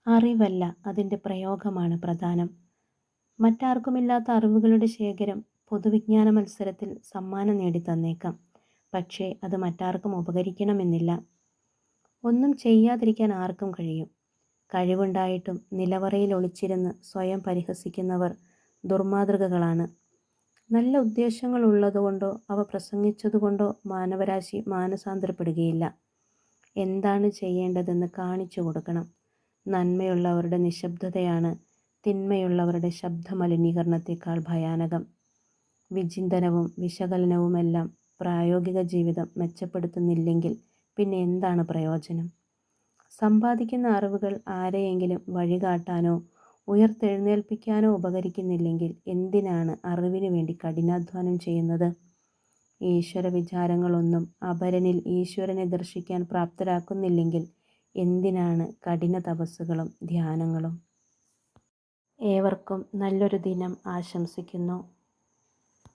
അറിവല്ല, അതിൻ്റെ പ്രയോഗമാണ് പ്രധാനം. മറ്റാർക്കുമില്ലാത്ത അറിവുകളുടെ ശേഖരം പൊതുവിജ്ഞാന മത്സരത്തിൽ സമ്മാനം നേടി തന്നേക്കാം. പക്ഷേ അത് മറ്റാർക്കും ഉപകരിക്കണമെന്നില്ല. ഒന്നും ചെയ്യാതിരിക്കാൻ ആർക്കും കഴിയും. കഴിവുണ്ടായിട്ടും നിലവറയിൽ ഒളിച്ചിരുന്ന് സ്വയം പരിഹസിക്കുന്നവർ ദുർമാതൃകകളാണ്. നല്ല ഉദ്ദേശങ്ങൾ ഉള്ളതുകൊണ്ടോ അവ പ്രസംഗിച്ചതുകൊണ്ടോ മാനവരാശി മാനസാന്തരപ്പെടുകയില്ല. എന്താണ് ചെയ്യേണ്ടതെന്ന് കാണിച്ചു കൊടുക്കണം. നന്മയുള്ളവരുടെ നിശബ്ദതയാണ് തിന്മയുള്ളവരുടെ ശബ്ദമലിനീകരണത്തേക്കാൾ ഭയാനകം. വിചിന്തനവും വിശകലനവുമെല്ലാം പ്രായോഗിക ജീവിതം മെച്ചപ്പെടുത്തുന്നില്ലെങ്കിൽ പിന്നെ എന്താണ് പ്രയോജനം? സമ്പാദിക്കുന്ന അറിവുകൾ ആരെയെങ്കിലും വഴികാട്ടാനോ ഉയർത്തെഴുന്നേൽപ്പിക്കാനോ ഉപകരിക്കുന്നില്ലെങ്കിൽ എന്തിനാണ് അറിവിനു വേണ്ടി കഠിനാധ്വാനം ചെയ്യുന്നത്? ഈശ്വര വിചാരങ്ങളൊന്നും അപരനിൽ ഈശ്വരനെ ദർശിക്കാൻ പ്രാപ്തരാക്കുന്നില്ലെങ്കിൽ എന്തിനാണ് കഠിന തപസ്സുകളും ധ്യാനങ്ങളും? ഏവർക്കും നല്ലൊരു ദിനം ആശംസിക്കുന്നു.